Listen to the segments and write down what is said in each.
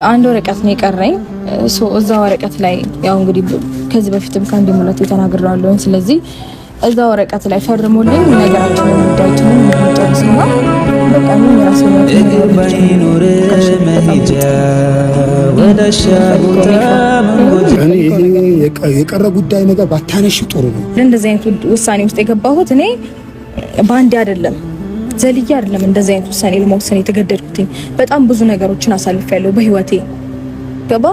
አንድ ወረቀት ነው የቀረኝ። እዛ ወረቀት ላይ ያው እንግዲህ ከዚህ በፊትም ከአንድ ሙላት ተናግሬያለሁ። ስለዚህ እዛ ወረቀት ላይ ፈርሞልኝ ነገራችንን ጉዳያችንን እንጨርስና በቃ ምን ራስ ነው ባይኖር መሄጃ ወዳሻውታ መንጎት እኔ የቀረ ጉዳይ ነገር ባታነሽ ጥሩ ነው። እንደዚህ አይነት ውሳኔ ውስጥ የገባሁት እኔ ባንዴ አይደለም ዘልዬ አይደለም እንደዚህ አይነት ውሳኔ ለመወሰን የተገደድኩት። በጣም ብዙ ነገሮችን አሳልፌያለሁ በህይወቴ ገባ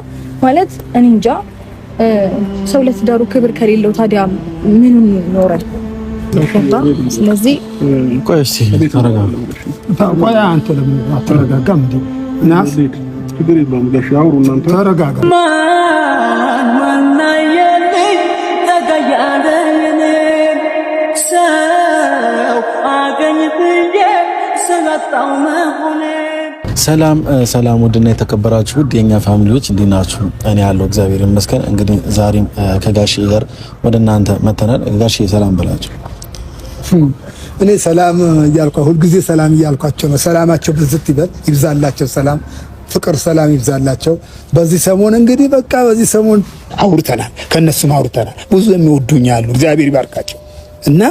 ማለት እኔ እንጃ። ሰው ለትዳሩ ክብር ከሌለው ታዲያ ምን ይኖራል? ስለዚህ ቆይ እስኪ ተረጋጋ። ቆይ አንተ ለምን አትረጋጋም? ናስ ችግር የለውም ጋሽ አውሩ እናንተ ተረጋጋ። ሰላም ውድና የተከበራችሁ ውድ የኛ ፋሚሊዎች እንዴት ናችሁ? እኔ ያለው እግዚአብሔር ይመስገን። እንግዲህ ዛሬም ከጋሼ ጋር ወደ እናንተ መተናል። ጋሼ ሰላም በላችሁ። እኔ ሰላም እያልኳቸው ሁልጊዜ ሰላም እያልኳቸው ነው። ሰላማቸው ብዝት ይበል ይብዛላቸው። ሰላም ፍቅር ሰላም ይብዛላቸው። በዚህ ሰሞን እንግዲህ በቃ በዚህ ሰሞን አውርተናል፣ ከነሱም አውርተናል። ብዙ የሚወዱኝ አሉ፣ እግዚአብሔር ይባርካቸው እና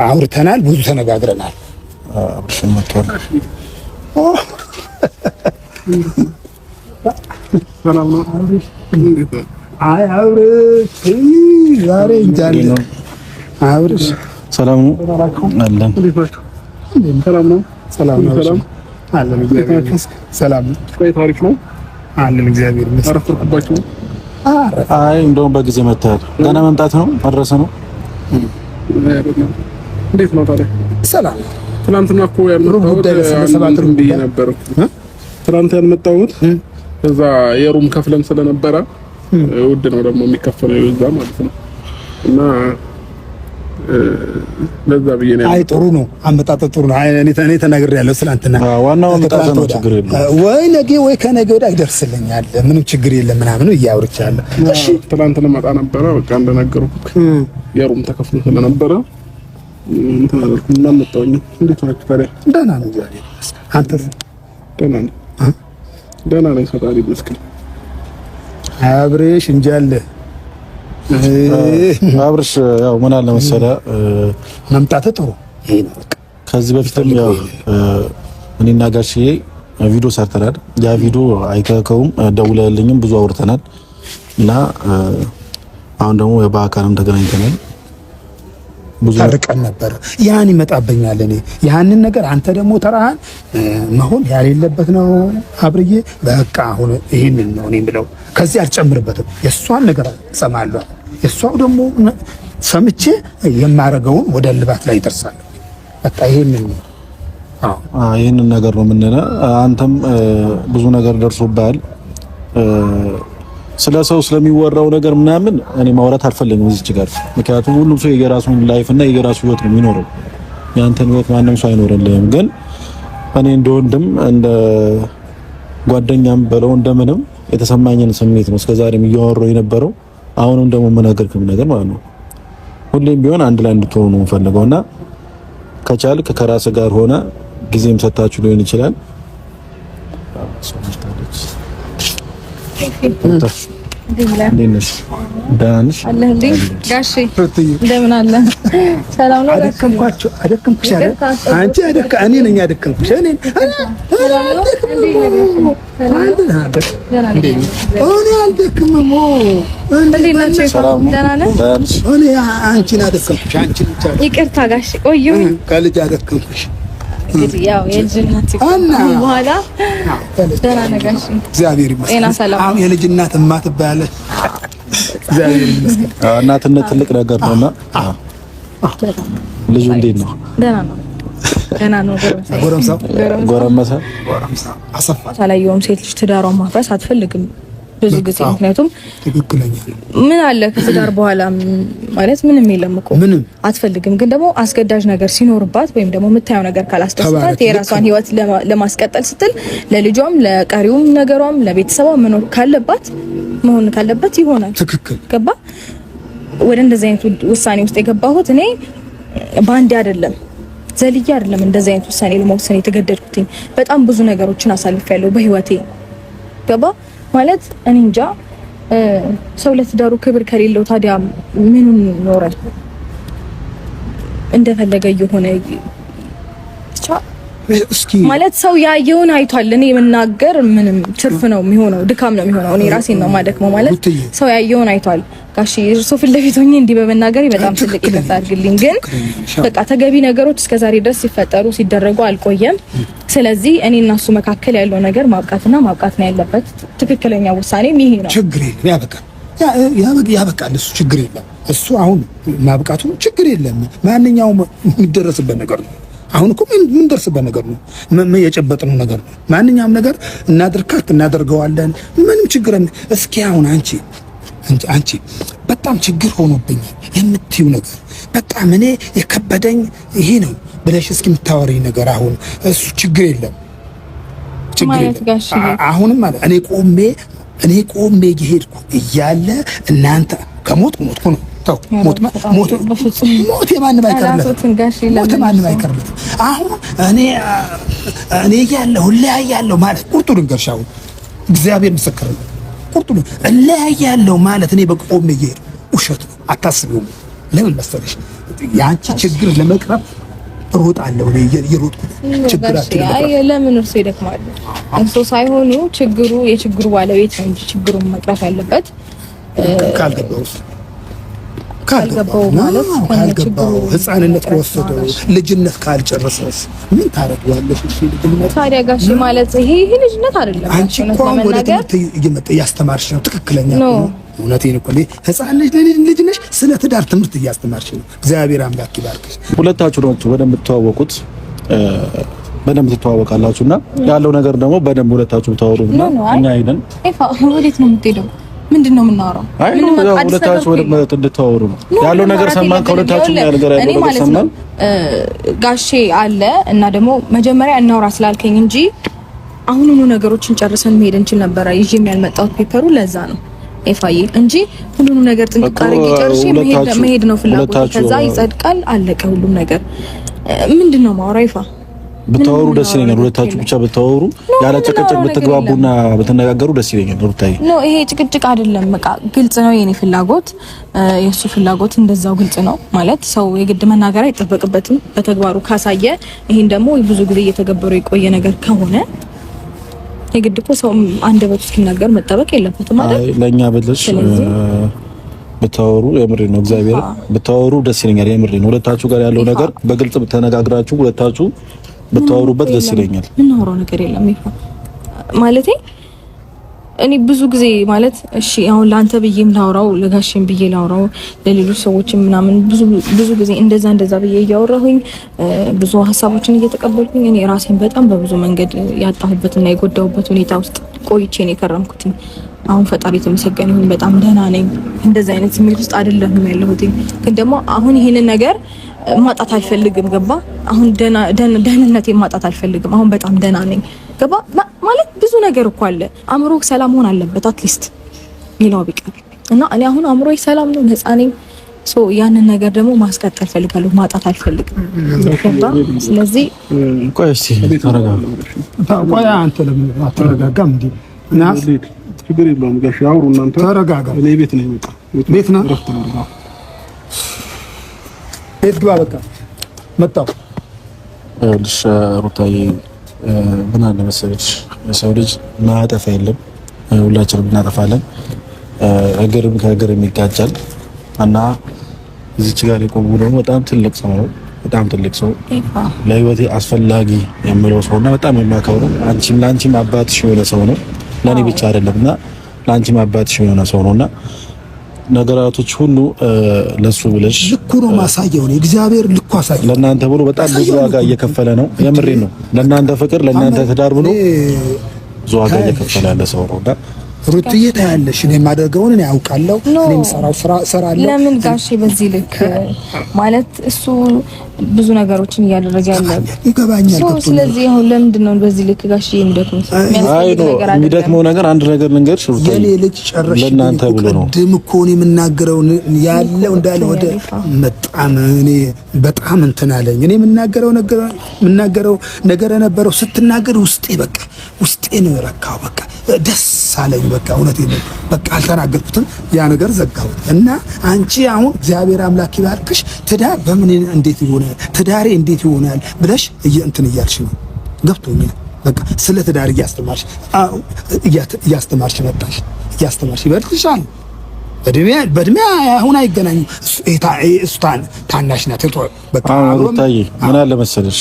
አውርተናል፣ ብዙ ተነጋግረናል። አብሽን መጥቷል። ሰላም ነው። አይ አብርሽ ዛሬ እንጃል አብርሽ ሰላም ነው አለን። ሰላም ነው። ሰላም ነው አለን። ሰላም ነው። ቆይ ታሪክ ነው አለን። እግዚአብሔር ይመስገን። አረፈርኩባችሁ። አይ እንደውም በጊዜ መጣህ። ገና መምጣት ነው መድረስ ነው። እንዴት ነው ታዲያ? ሰላም ትናንትና እኮ ያልመጣሁት ነበር። ትናንት ያልመጣሁት እዛ የሩም ከፍለን ስለነበረ ውድ ነው ደግሞ የሚከፈለው እዛ ማለት ነው። እና ለዛ ብዬ ነው። አይ ጥሩ ነው፣ አመጣጥ ጥሩ ነው። አይ እኔ ተናግሬያለሁ ትናንትና። ዋናው አመጣጥ ነው፣ ችግር የለም። ወይ ነገ ወይ ከነገ ወዲያ ይደርስልኛል፣ ምንም ችግር የለም ምናምን እያወርቻለሁ። እሺ ትናንት ልመጣ ነበረ፣ በቃ እንደነገርኩህ የሩም ተከፍሎ ስለነበረ እና መጣሁኝ። እንዴት ናችሁ ታዲያ? ደህና ነው እግዚአብሔር ይመስገን። አንተስ? ደህና ነኝ። ደህና ነኝ ፈጣሪ ይመስገን። አብርሽ እንጂ አለ አብርሽ ያው ምን አለ መሰለህ መምጣት ጥሩ ይሄ ነው። በቃ ከዚህ በፊትም ያው እኔና ጋሼ ቪዲዮ ሰርተናል። ያ ቪዲዮ አይከከውም ደውለልኝም ብዙ አውርተናል እና አሁን ደግሞ በአካልም ተገናኝተናል። ብዙ ታርቀን ነበር። ያን ይመጣብኛል እኔ ያንን ነገር አንተ ደግሞ ተራህን መሆን ያሌለበት ነው አብርዬ። በቃ አሁን ይሄንን ነው እኔ ብለው ከዚህ አልጨምርበትም። የሷን ነገር ሰማለሁ፣ የሷው ደግሞ ሰምቼ የማረገውን ወደ ልባት ላይ ይደርሳል። በቃ ይሄንን ነው። ይሄንን ነገር ነው ምን አንተም ብዙ ነገር ደርሶብሃል። ስለ ሰው ስለሚወራው ነገር ምናምን እኔ ማውራት አልፈልግም እዚህ ጋር። ምክንያቱም ሁሉም ሰው የራሱን ላይፍ እና የራሱ ህይወት ነው የሚኖረው። ያንተን ህይወት ማንም ሰው አይኖርልህም። ግን እኔ እንደ ወንድም እንደ ጓደኛም በለው እንደምንም የተሰማኝን ስሜት ነው እስከዛሬም እያወራሁ የነበረው። አሁንም ደግሞ የምነግርህም ነገር ማለት ነው ሁሌም ቢሆን አንድ ላይ እንድትሆኑ ነው የምፈልገውና ከቻልክ ከራስህ ጋር ሆነ ጊዜም ሰጣችሁ ሊሆን ይችላል። ዳንሽ አለልኝ ጋሼ እንደምን አለ? ሰላም ነው። አደከምኳቸው አደከምኩሽ አይደል? አንቺ አደከ እኔ ነኝ አደከምኩሽ። እኔ አንቺን አደከምኩሽ። አንቺን ይቅርታ ጋሼ ቆየሁኝ። ከልጅ አደከምኩሽ። እንግዲህ ያው የልጅነት በኋላ ደህና ነጋሽ እግዚአብሔር ይመስገን። አሁን የልጅ እናት እማትባያለሽ እግዚአብሔር ይመስገን። እናትነት ትልቅ ነገር ነውና ልጁ እንዴት ነው? ደህና ነው። ጎረመሳ አሰፋ ሳላየውም ሴት ልጅ ትዳሯን ማፍረስ አትፈልግም ብዙ ጊዜ። ምክንያቱም ትክክለኛ ምን አለ ከትዳር በኋላ ማለት ምንም የለም እኮ አትፈልግም። ግን ደግሞ አስገዳጅ ነገር ሲኖርባት ወይም ደግሞ የምታየው ነገር ካላስደሰታት የራሷን ህይወት ለማስቀጠል ስትል ለልጇም ለቀሪውም ነገሯም ለቤተሰቧ መሆን ካለበት ይሆናል። ትክክል ገባ። ወደ እንደዚህ አይነት ውሳኔ ውስጥ የገባሁት እኔ ባንዴ አይደለም ዘልዬ አይደለም እንደዚህ አይነት ውሳኔ ለመወሰን የተገደድኩት። በጣም ብዙ ነገሮችን አሳልፌያለሁ በህይወቴ ገባ ማለት እኔ እንጃ። ሰው ለትዳሩ ክብር ከሌለው ታዲያ ምኑን ኖረ? እንደፈለገ የሆነ ማለት ሰው ያየውን አይቷል። እኔ መናገር ምንም ትርፍ ነው የሚሆነው፣ ድካም ነው የሚሆነው። እኔ ራሴን ነው ማደክመው ማለት ሰው ያየውን አይቷል። ጋሺ እርሶ ፊት ለፊት ሆኜ እንዲህ በመናገሬ በጣም ትልቅ ይቅርታ አድርግልኝ። ግን በቃ ተገቢ ነገሮች እስከዛሬ ድረስ ሲፈጠሩ ሲደረጉ አልቆየም። ስለዚህ እኔ እና እሱ መካከል ያለው ነገር ማብቃት ነው ያለበት። ትክክለኛ ውሳኔም ይሄ ነው። ችግር የለም፣ ያበቃል። እሱ ችግር የለም። እሱ አሁን ማብቃቱ ችግር የለም። ማንኛውም የሚደረስበት ነገር ነው። አሁን እኮ ምን ደርስበት ነገር ነው? የጨበጥነው ነገር ነው። ማንኛውም ነገር እናደርገዋለን። ምንም ችግር እስኪ አሁን አንቺ በጣም ችግር ሆኖብኛል የምትይው ነገር በጣም እኔ የከበደኝ ይሄ ነው ብለሽ እስኪ የምታወሪኝ ነገር አሁን እሱ ችግር የለም። አሁንም ማለት እኔ ቆሜ እየሄድኩ እያለ እናንተ ከሞትኩ ነው። ተው ሞት የማንም አይቀርለት። አሁን እኔ እለያያለሁ ማለት ቁርጡ ልንገርሻው፣ እግዚአብሔር ምስክር ነው። ቁርጡ እለያያለሁ ማለት እኔ በቆሜ እየሄድኩ ውሸት ነው። አታስቢውም። ለምን መሰለሽ? ያንቺ ችግር ለመቅረብ እሮጣለሁ። እየሮጥኩ ችግራችን ለምን እርሶ ይደክማሉ? እርሶ ሳይሆኑ የችግሩ ባለቤት ነው እንጂ ችግሩን መቅረፍ ያለበት ካልገባው ማለት ካልገባው ህፃንነት ከወሰደው ልጅነት ካልጨረሰስ ምን ታረጋለሽ? እሺ ልጅነት ታዲያ ጋሺ ማለት ይሄ ልጅነት አይደለም። አንቺ እኮ ወደ ትምህርት እያስተማርሽ ነው። ትክክለኛ ነው። እውነቴን እኮ ህፃን ልጅ ነሽ። ስለ ትዳር ትምህርት እያስተማርሽ ነው። እግዚአብሔር አምላክ ይባርክሽ። ሁለታችሁ ናችሁ በደንብ ትተዋወቁት፣ በደንብ ትተዋወቃላችሁና ያለው ነገር ደግሞ በደንብ ሁለታችሁ ታወሩና እኛ ሄደን ወዴት ነው የምትሄደው? ምንድነው የምናወራው? ሁለታችሁ ወደ እንድታወሩ ነው ያለው ነገር ሰማን። ከሁለታችሁ ነገር ያለው ነገር ሰማን። ጋሼ አለ እና ደግሞ መጀመሪያ እናውራ ስላልከኝ እንጂ አሁኑኑ ነገሮችን ጨርሰን መሄድ እንችል ነበር። ይዤም ያልመጣሁት ፔፐሩ ለዛ ነው ኤፋዬ እንጂ ሁሉንም ነገር ጥንቅቅ አድርጌ ጨርሼ መሄድ ነው ፍላጎት። ከዛ ይጸድቃል፣ አለቀ ሁሉም ነገር። ምንድነው ማውራ ይፋ ብታወሩ ደስ ይለኛል። ሁለታችሁ ብቻ ብታወሩ ያለ ጭቅጭቅ ብትግባቡና ብትነጋገሩ ደስ ይለኛል። ሩታዬ ይሄ ጭቅጭቅ አይደለም። በቃ ግልጽ ነው የኔ ፍላጎት፣ የሱ ፍላጎት እንደዛው ግልጽ ነው። ማለት ሰው የግድ መናገር አይጠበቅበትም በተግባሩ ካሳየ። ይሄን ደግሞ ብዙ ጊዜ እየተገበሩ የቆየ ነገር ከሆነ የግድ እኮ ሰው አንደበቱ እስኪናገር መጠበቅ የለበትም ማለት ለኛ ብለሽ ብታወሩ የምሬ ነው። እግዚአብሔር ብታወሩ ደስ ይለኛል። የምሬ ነው። ሁለታችሁ ጋር ያለው ነገር በግልጽ ብትነጋግራችሁ ሁለታችሁ ብታወሩበት ደስ ይለኛል። ምናወራው ነገር የለም ይፋ ማለቴ እኔ ብዙ ጊዜ ማለት እሺ አሁን ላንተ ብዬም ላውራው ለጋሽም ብዬ ላውራው ለሌሎች ሰዎችም ምናምን ብዙ ጊዜ እንደዛ ብዬ እያወራሁኝ ብዙ ሀሳቦችን እየተቀበልኩኝ እኔ ራሴን በጣም በብዙ መንገድ ያጣሁበትና የጎዳሁበት ሁኔታ ውስጥ ቆይቼ ነው የከረምኩት። አሁን ፈጣሪ የተመሰገነ ይሁን በጣም ደህና ነኝ። እንደዚህ አይነት ስሜት ውስጥ አይደለሁም ያለሁት። ግን ደግሞ አሁን ይሄንን ነገር ማጣት አልፈልግም። ገባ? አሁን ደህንነቴን ማጣት አልፈልግም። አሁን በጣም ደህና ነኝ። ገባ? ማለት ብዙ ነገር እኮ አለ። አእምሮ ሰላም ሆን አለበት አትሊስት ሌላው ቢቀር እና እኔ አሁን አእምሮዬ ሰላም ነው፣ ነፃ ነኝ። ያንን ነገር ደግሞ ማስቀጠል ፈልጋለሁ፣ ማጣት አልፈልግም። ገባ? ስለዚህ ቆይ እስቲ ተረጋጋ። ቆይ አንተ ለምን አትረጋጋም እንዴ? እና ችግር የለውም ጋሽ አውሩ እናንተ። ተረጋጋ። እኔ ቤት ነኝ። በቃ ቤት ነው። ቤት ግባ። በቃ መጣሁ። እልሽ ሩታዬ ምን አለ መሰለሽ የሰው ልጅ ማያጠፋ የለም። ሁላችንም እናጠፋለን። እግርም ከእግርም ይጋጫል እና እዚች ጋር የቆሙ ደግሞ በጣም ትልቅ ሰው ነው። በጣም ትልቅ ሰው ለህይወቴ አስፈላጊ የምለው ሰውና በጣም የሚያከብረው ለአንቺም አባትሽ የሆነ ሰው ነው። ለኔ ብቻ አይደለምና ለአንቺም አባትሽ የሆነ ሰው ነውና ነገራቶች ሁሉ ለሱ ብለሽ ልኩ ነው ማሳየው ነው። እግዚአብሔር ልኩ አሳየው። ለእናንተ ብሎ በጣም ብዙ ዋጋ እየከፈለ ነው። የምሬን ነው። ለእናንተ ፍቅር፣ ለእናንተ ትዳር ብሎ ብዙ ዋጋ እየከፈለ ያለ ሰው ነውና ሩትዬ ታያለሽ። እኔ የማደርገውን እኔ አውቃለሁ። እኔ የምሰራው ስራ እሰራለሁ። ለምን ጋሼ በዚህ ልክ ማለት እሱ ብዙ ነገሮችን እያደረገ ያለ ይገባኛል። ስለዚህ አሁን ለምንድን ነው በዚህ ልክ ጋሽ የሚደክመው? የሚደክመው ነገር አንድ ነገር ልንገርሽ፣ የኔ ልጅ ጨረሽ ለእናንተ ብሎ ነው። ቅድም እኮ እኔ የምናገረው ያለው እንዳለ ወደ በጣም እኔ በጣም እንትን አለኝ። እኔ የምናገረው ነገር ነበረው ስትናገር ውስጤ በቃ ውስጤ ነው የረካው። በቃ ደስ አለኝ። በቃ እውነቴን ነው። በቃ አልተናገርኩትም፣ ያ ነገር ዘጋሁት። እና አንቺ አሁን እግዚአብሔር አምላክ ይባርክሽ፣ ትዳር በምን እንዴት ይሆናል፣ ትዳሬ እንዴት ይሆናል ብለሽ እንትን እያልሽ ነው። ገብቶኛል። በቃ ስለ ትዳር እያስተማርሽ መጣሽ። እያስተማርሽ ይበልጥሻል። በእድሜ አሁን አይገናኙ። እሱ ታናሽ ናት። በቃ ሩታዬ ምን አለ መሰለሽ፣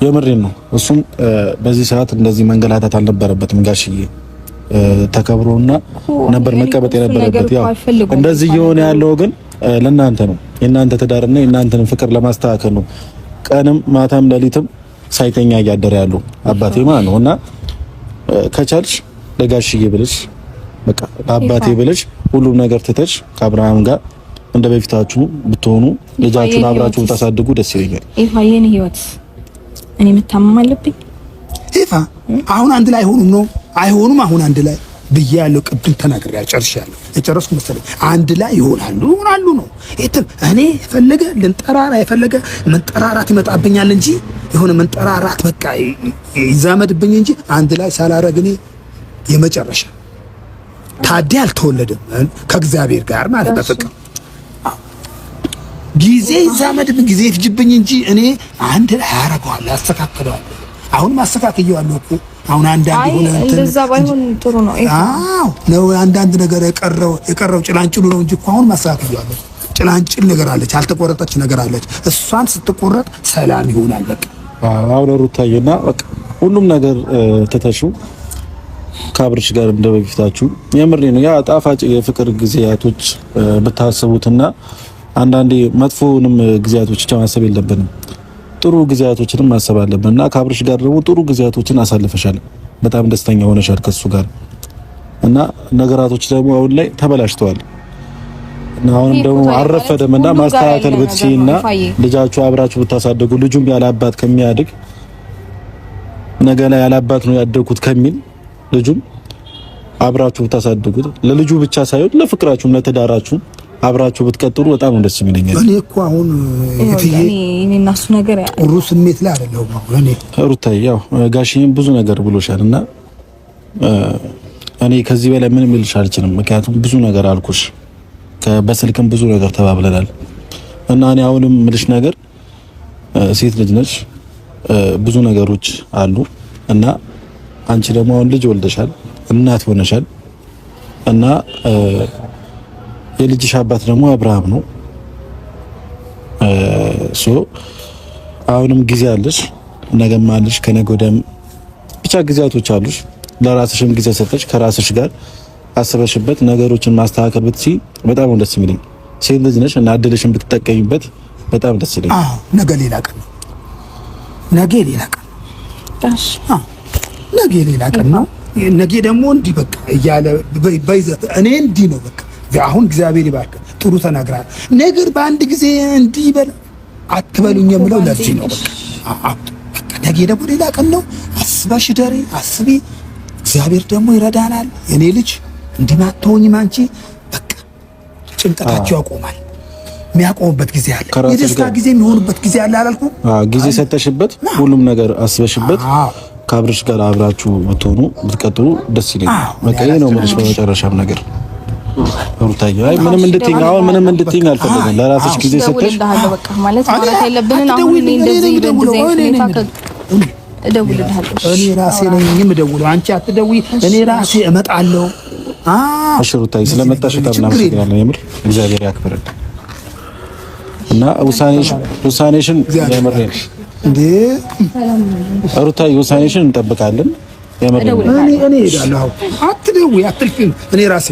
የምሬን ነው። እሱም በዚህ ሰዓት እንደዚህ መንገላታት አልነበረበትም ጋሽዬ። ተከብሮና ነበር መቀበጥ የነበረበት። ያው እንደዚህ እየሆነ ያለው ግን ለእናንተ ነው። የእናንተ ትዳርና የእናንተን ፍቅር ለማስተካከል ነው። ቀንም ማታም ሌሊትም ሳይተኛ እያደረ ያለው አባቴ ማለት ነው። እና ከቻልሽ ለጋሽዬ ብለሽ በቃ ለአባቴ ብለሽ ሁሉም ነገር ትተሽ ከአብርሃም ጋር እንደ በፊታችሁ ብትሆኑ ልጃችሁን አብራችሁ ታሳድጉ ደስ ይለኛል። ይፋየን ህይወት እኔ መታመም አለብኝ። ይፋ አሁን አንድ ላይ አይሆኑም። አሁን አንድ ላይ ብያለሁ። ቅድም ተናግሬያለሁ። ጨርሻለሁ። የጨረስኩ መሰለኝ። አንድ ላይ ይሆናሉ ነው። እኔ የፈለገ ልንጠራራ የፈለገ መንጠራራት ይመጣብኛል እንጂ የሆነ መንጠራራት በቃ ይዛመድብኝ እንጂ አንድ ላይ ሳላረግ እኔ የመጨረሻ ታዲያ አልተወለደም ከእግዚአብሔር ጋር ማለት በፍቅር ጊዜ ይዛመድብኝ ጊዜ ይፍጅብኝ እንጂ እኔ አንድ ላይ አረጋዋለሁ፣ አስተካክለዋለሁ። አሁን ማስተካከየዋለሁ እኮ አሁን አንዳንድ ሆነ እንደዛ ባይሆን ጥሩ ነው። ነው አንዳንድ ነገር የቀረው ጭላንጭሉ ነው እንጂ አሁን ማስተካከየዋለሁ። ጭላንጭል ነገር አለች፣ አልተቆረጠች ነገር አለች። እሷን ስትቆረጥ ሰላም ይሆናል። በቃ አሁን ሩታዬና በቃ ሁሉም ነገር ትተሽው ከአብርሽ ጋር እንደበፊታችሁ የምሬ ነው። ያ ጣፋጭ የፍቅር ጊዜያቶች ብታስቡትና አንዳንዴ መጥፎንም ጊዜያቶች ማሰብ የለብንም። ጥሩ ጊዜያቶችንም ማሰብ አለብን እና ከአብርሽ ጋር ደግሞ ጥሩ ጊዜያቶችን አሳልፈሻል። በጣም ደስተኛ ሆነሻል ከሱ ጋር እና ነገራቶች ደግሞ አሁን ላይ ተበላሽተዋል እና አሁንም ደግሞ አረፈደምና ማስተካከል ብትሲና ልጃችሁ አብራችሁ ብታሳደጉ ልጁም ያለ አባት ከሚያድግ ነገ ላይ ያለ አባት ነው ያደግኩት ከሚል ልጁም አብራችሁ ብታሳድጉት ለልጁ ብቻ ሳይሆን ለፍቅራችሁም ለትዳራችሁ አብራችሁ ብትቀጥሉ በጣም ደስ የሚለኛል። እኔ እኮ አሁን እኔና እሱ ነገር ጥሩ ስሜት ላይ አይደለሁም። አሁን እኔ ሩታዬ ያው ጋሽዬም ብዙ ነገር ብሎሻልና እኔ ከዚህ በላይ ምንም ልልሽ አልችልም። ምክንያቱም ብዙ ነገር አልኩሽ፣ በስልክም ብዙ ነገር ተባብለናል እና እኔ አሁንም ምልሽ ነገር ሴት ልጅ ነች፣ ብዙ ነገሮች አሉ እና አንቺ ደግሞ አሁን ልጅ ወልደሻል፣ እናት ሆነሻል እና የልጅሽ አባት ደግሞ አብርሃም ነው። አሁንም ጊዜ አለሽ፣ ነገም አለሽ፣ ከነገ ወዲያም ብቻ ጊዜያቶች አሉሽ። ለራስሽም ጊዜ ሰጠሽ ከራስሽ ጋር አስበሽበት ነገሮችን ማስተካከል ብትይ በጣም ደስ የሚለኝ። ሴት ልጅ ነሽ እና እድልሽን ብትጠቀሚበት በጣም ደስ ይለኛል። አዎ ነገ ሌላ ቀን ነው። ነገ ሌላ ቀን ታሽ ነገ ሌላ ቀን ነው። ነገ ደግሞ እንዲህ በቃ እያለ በይዘት እኔ እንዲህ ነው በቃ አሁን እግዚአብሔር ይባርክ። ጥሩ ተናግራል። ነገር በአንድ ጊዜ እንዲህ በል አትበሉኝ የምለው ለዚህ ነው። በቃ ነገ ደግሞ ሌላ ቀን ነው። አስበሽ ደሪ አስቢ። እግዚአብሔር ደግሞ ይረዳናል። የኔ ልጅ እንዲማተውኝም አንቺ በቃ ጭንቀታቸው ያቆማል። የሚያቆምበት ጊዜ አለ። የደስታ ጊዜ የሚሆንበት ጊዜ አለ አላልኩም? ጊዜ ሰጠሽበት፣ ሁሉም ነገር አስበሽበት ከአብርሽ ጋር አብራችሁ ብትሆኑ ብትቀጥሉ ደስ ይለኛል። በቃ ይሄ ነው የምልሽ በመጨረሻም ነገር ሩታዬ። አይ ምንም እንድትይኝ አልፈልግም። ለራስሽ ጊዜ ሰጥተሽ በቃ ማለት ማለት ያለብንን አሁን እንደዚህ እደውልልሃለሁ። እኔ ራሴ ነኝ የምደውለው፣ አንቺ አትደውይ። እኔ ራሴ እመጣለሁ። እሺ ሩታዬ፣ ስለመጣሽ በጣም እናመሰግናለን። የምር እግዚአብሔር ያክብረን እና ውሳኔሽን የምሬን እንዴ ሩታዬ፣ ውሳኔሽን እንጠብቃለን። የምሬን እኔ እሄዳለሁ። አትደውይ፣ አትልፊ። እኔ ራሴ